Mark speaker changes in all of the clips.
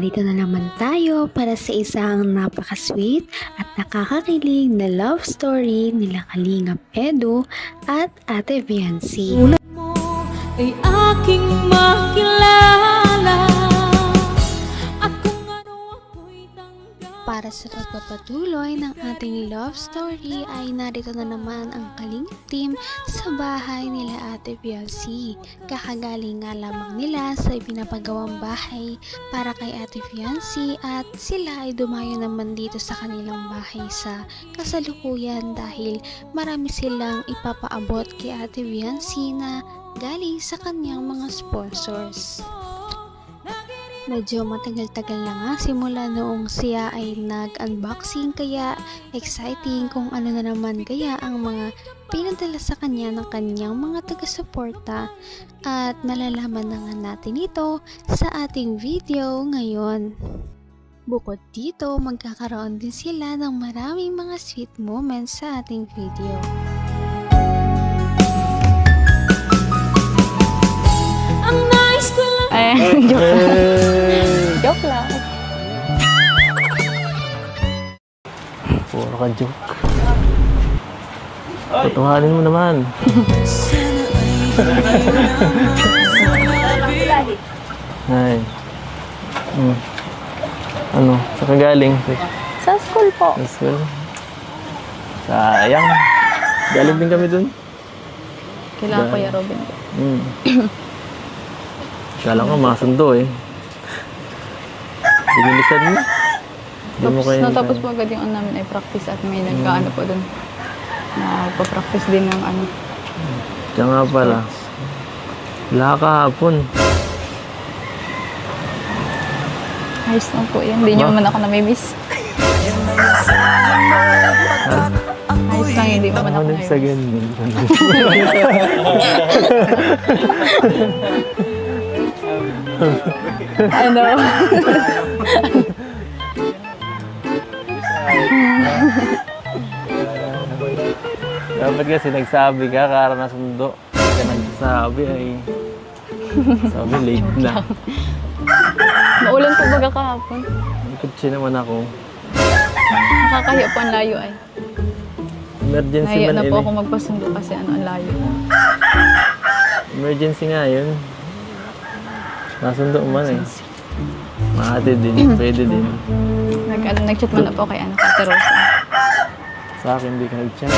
Speaker 1: Narito na naman tayo para sa isang napaka-sweet at nakakakilig na love story nila Kalingap Edu at Ate Viancy.
Speaker 2: Sulat mo ay aking makilala at kung ano ako'y tanggap.
Speaker 1: Para sa pagpapatuloy ng ating love story ay narito na naman ang Kalingap team sa bahay nila Ate Viancy. Kakagaling nga lamang nila sa ipinapagawang bahay para kay Ate Viancy at sila ay dumayo naman dito sa kanilang bahay sa kasalukuyan dahil marami silang ipapaabot kay Ate Viancy na galing sa kanyang mga sponsors. Medyo matagal-tagal na nga simula noong siya ay nag-unboxing kaya exciting kung ano na naman kaya ang mga pinadala sa kanya ng kanyang mga taga-suporta at malalaman na nga natin ito sa ating video ngayon. Bukod dito, magkakaroon din sila ng maraming mga sweet moments sa ating video.
Speaker 2: Ang nice ko lang.
Speaker 3: Joke lang.
Speaker 4: Puro ka joke. Tutuhanin mo naman. Ay. Ano? Sa kagaling?
Speaker 3: Sa school po.
Speaker 4: Sa school? Sayang. Galing din kami dun.
Speaker 3: Kailangan ko ya Robin.
Speaker 4: Kala ko masundo eh. Binilisan mo.
Speaker 3: Natapos po agad yung ano namin ay practice at may nagkaano po dun. Nagpa-practice din ng ano.
Speaker 4: Kaya nga pala. Wala kahapon.
Speaker 3: Ayos lang po yan. Hindi nyo man ako namimiss. Ayos lang, hindi mo man ako
Speaker 4: Ano sa
Speaker 3: namimiss.
Speaker 4: ganyan?
Speaker 3: Ano?
Speaker 4: Dapat kasi nagsabi ka, kara na sundo. Kaya nagsasabi ay... Sabi, late na.
Speaker 3: Maulan po baga kahapon.
Speaker 4: Kutsi naman ako.
Speaker 3: Nakakahiya po ang layo ay.
Speaker 4: Emergency
Speaker 3: Nahiya
Speaker 4: man
Speaker 3: na po
Speaker 4: yun
Speaker 3: ako magpasundo kasi ano ang layo.
Speaker 4: Emergency nga yun. Nasundo man eh. Mahatid din, pwede din.
Speaker 3: Nag-chat man na po kay Ate Rosa.
Speaker 4: Sa akin, hindi ka nag-chat.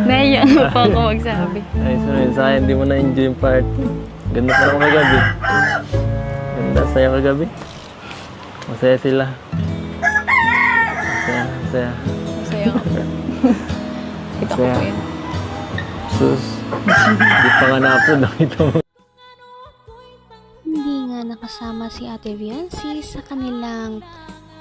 Speaker 3: Nahiya na po ako magsabi.
Speaker 4: Ay, sunod sa akin, hindi mo na-enjoy yung part. Ganda pa naman kagabi. Ganda, saya kagabi. Masaya sila. Masaya, masaya.
Speaker 3: Masaya nga po. Kita ko
Speaker 4: Masaya.
Speaker 3: po yun.
Speaker 4: Sus, hindi pa nga na-upload. Nakita mo.
Speaker 1: Hindi nga nakasama si Ate Viancy sa kanilang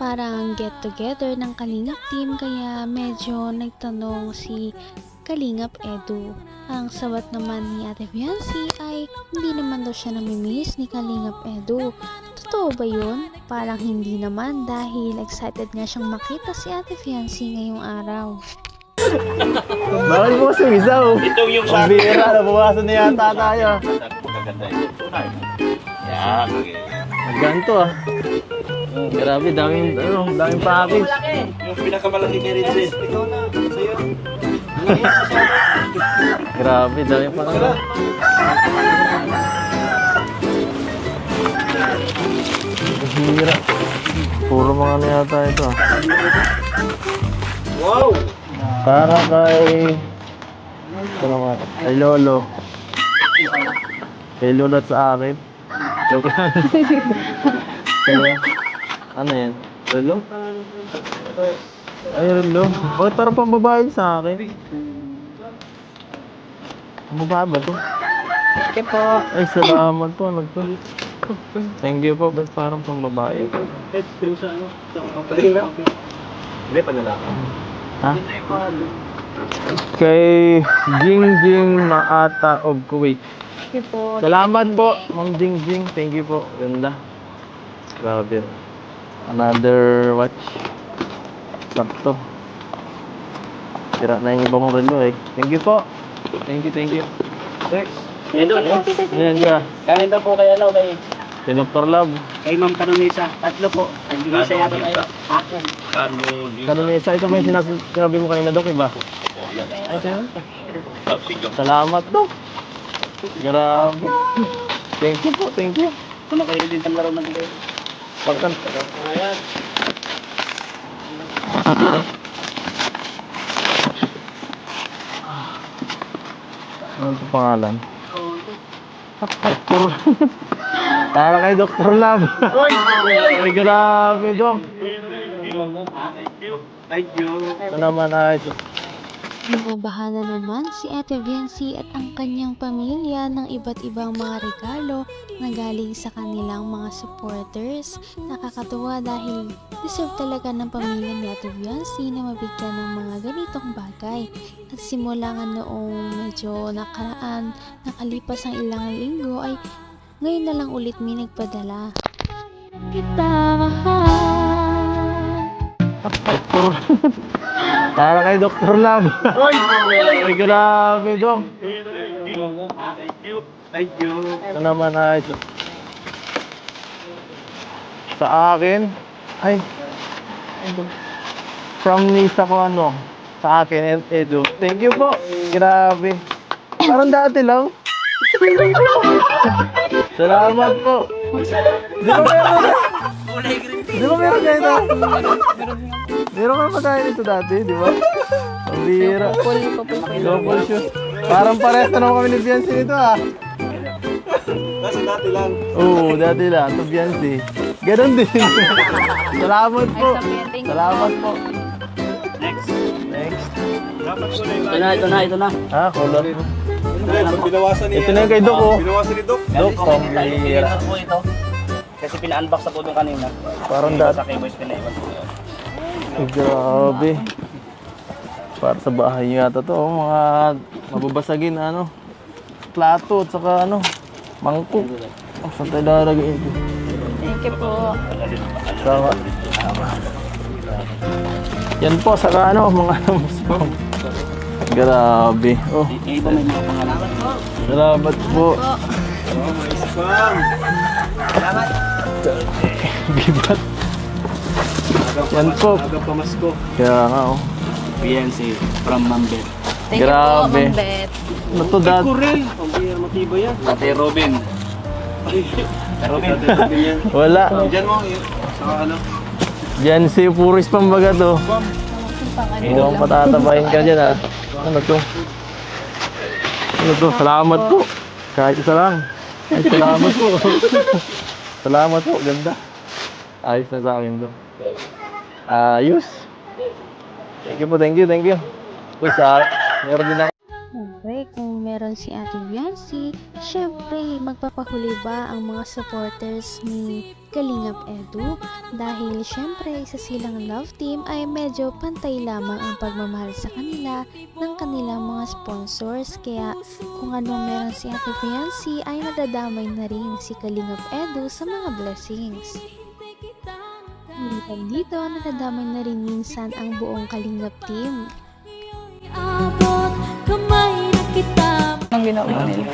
Speaker 1: parang get-together ng Kalingap team kaya medyo nagtanong si Kalingap Edu. Ang sabat naman ni Ate Viancy ay hindi naman daw siya namimiss ni Kalingap Edu. Totoo ba yun? Parang hindi naman dahil excited nga siyang makita si Ate Viancy ngayong araw.
Speaker 4: Bakit mo sumisaw?
Speaker 5: Itong yung
Speaker 4: Ang bira, nabawasan na yata tayo.
Speaker 5: Magaganda yung tunay. Yan, okay.
Speaker 4: Ganto ah. Grabe, daming package.
Speaker 5: Yung pinakamalaki kay Rinsen. Ito na, sa'yo.
Speaker 4: Grabe, daming package. Hira. Puro mga ano yata ito ah.
Speaker 5: Wow!
Speaker 4: Para kay... Ito naman. Kay Lolo. Kay Lolo at sa akin. Joke lang. Kaya, ano yan? Lolo? Ay, Lolo. Bakit parang pambabae sa akin? Pambabae ba to?
Speaker 3: Okay po.
Speaker 4: Ay, salamat po. Ano to? Thank you po. Ba't parang pambabae?
Speaker 5: Hindi, panalaka.
Speaker 4: Ha? Kay Jingjing Maata of Kuwait.
Speaker 3: Okay po.
Speaker 4: Salamat po, Ma'am Jingjing. Thank you po. Ganda. Grabe. Another watch. Sakto. Tira na yung ibang relo eh. Thank you po. Thank you, thank you.
Speaker 5: Yan doon.
Speaker 4: Ayan ka.
Speaker 5: Kanin daw po kay ano, kay
Speaker 4: Si Dr. Love.
Speaker 5: Kay Ma'am Canonisa. Tatlo po. Canonisa yata tayo.
Speaker 4: Canonisa, ito ba yung sinabi mo kanina, Dok, iba? Ay, sa'yo? Salamat, Dok. Grabe. Thank you po, thank you.
Speaker 5: Ito na kayo din ang laro ng kayo.
Speaker 4: Pagkanta. Ayan. Ano ito pangalan? Dr. Para kay Dr. Love. Ay, grabe, Dok.
Speaker 5: Thank you.
Speaker 4: Ito naman ay
Speaker 1: Binabahan na naman si Ate Viency at ang kanyang pamilya ng iba't ibang mga regalo na galing sa kanilang mga supporters. Nakakatuwa dahil deserve talaga ng pamilya ni Ate Viency na mabigyan ng mga ganitong bagay. Nagsimula nga noong medyo nakaraan, nakalipas ang ilang linggo ay ngayon na lang ulit may nagpadala.
Speaker 2: Kita mahal.
Speaker 4: para kay Dr. Love. Ay, grabe, Dok.
Speaker 5: Thank you.
Speaker 4: Ito naman ay sa akin. Ay, from Nisa ko ano. Sa akin, Edu. Thank you po. Grabe. Parang dati lang. Salamat po. Di ba meron? Di ba meron kayo ito? Meron kayo pagkain ito dati, di ba? Ang bira. Couple shoes. Parang parehas na naman kami ni Biancy nito ah.
Speaker 5: Kasi dati lang.
Speaker 4: Oo, dati lang. Ito Biancy. Ganon din. Salamat po. Salamat po.
Speaker 5: Next.
Speaker 4: Next.
Speaker 5: Ito na.
Speaker 4: Ah, color.
Speaker 5: Binawasan niya.
Speaker 4: Ito na yung kay Doc oh.
Speaker 5: Binawasan ni Doc.
Speaker 4: Doc, ang bira.
Speaker 5: po ito. Kasi pina-unbox na po itong kanina.
Speaker 4: Parang dati.
Speaker 5: Sa kay Boys pinaiwan po yun.
Speaker 4: Ay, grabe. Para sa bahay nyo yata to, oh, mga mababasagin na ano, plato at saka ano, mangkok. Oh, saan tayo lalagay ito?
Speaker 3: Thank you po.
Speaker 4: Sama. Yan po, saka ano, mga musbong. Grabe. Oh,
Speaker 5: Yung iba may mga pangalan.
Speaker 4: salamat po. Bibat. Yan po.
Speaker 5: Aga pamasko.
Speaker 4: Kaya nga oh.
Speaker 5: PNC from Mambet.
Speaker 3: Thank you po,
Speaker 4: Grabe.
Speaker 3: Ma'am Bet.
Speaker 4: Ano to, Dad?
Speaker 5: Kurel. Ang bira matibay yan. Ate Robin. Ate Robin.
Speaker 4: Wala.
Speaker 5: Diyan mo. Saka ano.
Speaker 4: Diyan si Puris pambaga to. Mukhang patatabayin ka dyan ah. Ano to? Ano to? Salamat po. Kahit isa lang. Ay, salamat po. Salamat po. Ganda. Ayos na sa akin to. Ayos. Thank you po. Thank you. Thank you. Uy, sa meron din ako.
Speaker 1: Siyempre, kung meron si Ate Viency, syempre, magpapahuli ba ang mga supporters ni Kalingap Edu? Dahil syempre, isa silang love team ay medyo pantay lamang ang pagmamahal sa kanila ng kanilang mga sponsors. Kaya kung anong meron si Ate Viency ay nadadamay na rin si Kalingap Edu sa mga blessings. Hindi dito, nadadamay na rin minsan ang buong Kalingap team.
Speaker 2: Abot kamay na kita.
Speaker 3: Anong ginawa nila?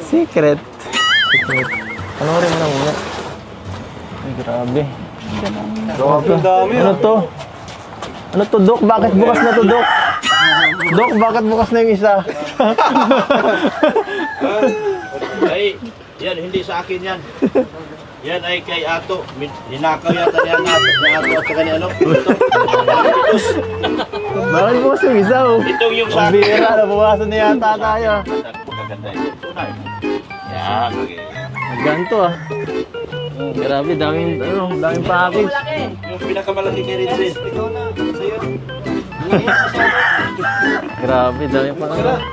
Speaker 4: Secret. Secret. Panoorin mo na muna. Ay, grabe.
Speaker 5: Grabe ang dami.
Speaker 4: Ano to? Ano to, Dok? Bakit bukas na to, Dok? Dok, bakit bukas na yung isa?
Speaker 5: Ay, yan, hindi sa akin yan. Yan ay kay Ato. Ninakaw yata niya ng Ato. Ni Ato at saka ni ano. Ito.
Speaker 4: Bakit bukas yung isa, oh?
Speaker 5: Itong yung sa
Speaker 4: Ang bira, nabukasan na yata tayo.
Speaker 5: Magaganda yun. Yan.
Speaker 4: Ganito, ah. Grabe, daming package.
Speaker 5: Yung pinakamalaki kay Rinzin. Ikaw na. Sa'yo.
Speaker 4: Grabe, daming package.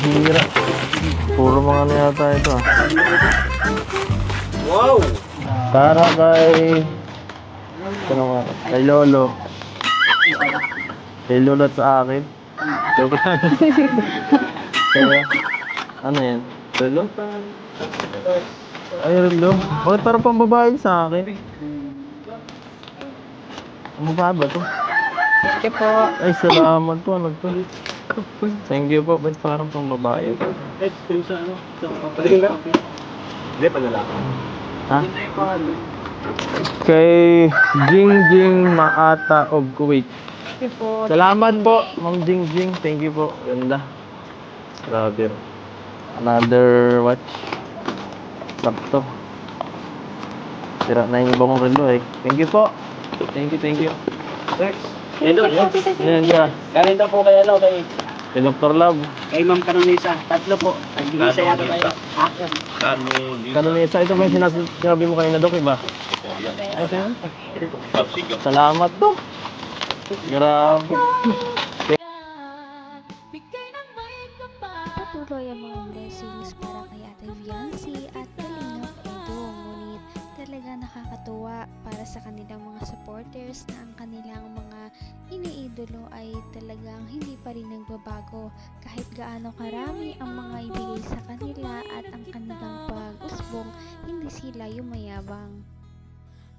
Speaker 4: Hira. Puro mga ano yata ito, ah.
Speaker 5: Wow!
Speaker 4: Para kay... Ano nga? Kay Lolo. Kay Lolo at sa akin. Joke lang. Kaya, ano yan? Lolo? Ay, Lolo. Bakit parang pambabae sa akin? Ang babae ba to?
Speaker 3: Thank you po.
Speaker 4: Ay, salamat po. Ano to? Thank you po. Ba't parang pang babae?
Speaker 5: Eh, kung sa ano? Sa papalit. Hindi, padala.
Speaker 4: Ha? Kay Jingjing Maata of Kuwait. Salamat po, Ma'am Jingjing. Thank you po. Ganda. Grabe. Another watch. Sakto. Sira na yung ibang relo eh. Thank you po. Thank you.
Speaker 5: Next. Yan doon.
Speaker 4: Yan ka.
Speaker 5: Kanin daw po kay ano, kay
Speaker 4: Kay Dr. Love.
Speaker 5: Ma'am Canonisa. Tatlo po. Nagbigay sa yata kayo.
Speaker 4: Kanunisa, ito ba yung sinabi mo kanina, Dok, iba? Salamat, Dok. Grabe.
Speaker 2: Bigay ng may kapal.
Speaker 1: Patuloy ang mga blessings para kay Ate Viancy at Kalingap Edo. Ngunit talaga nakakatuwa para sa kanilang mga supporters na ang kanilang mga iniidolo ay talagang hindi pa rin nagbabago kahit gaano karami ang mga ibigay sa kanila at ang kanilang pag-usbong, hindi sila yumayabang.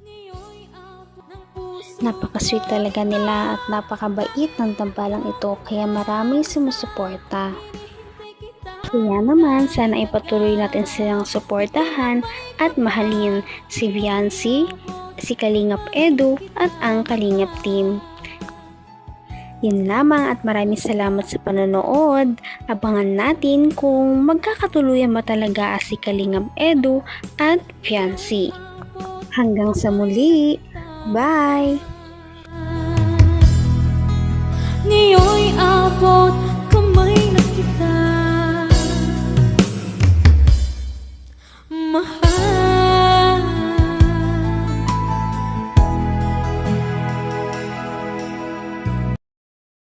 Speaker 2: Ngayon'y abot ng puso.
Speaker 1: Napaka-sweet talaga nila at napakabait ng tambalang ito kaya maraming sumusuporta. Kaya naman, sana ipatuloy natin silang suportahan at mahalin si Viancy, si Kalingap Edu at ang Kalingap Team. Yun lamang at maraming salamat sa panonood. Abangan natin kung magkakatuluyan ba talaga si Kalingap Edu at Viancy. Hanggang sa muli. Bye!
Speaker 2: Ngayon'y abot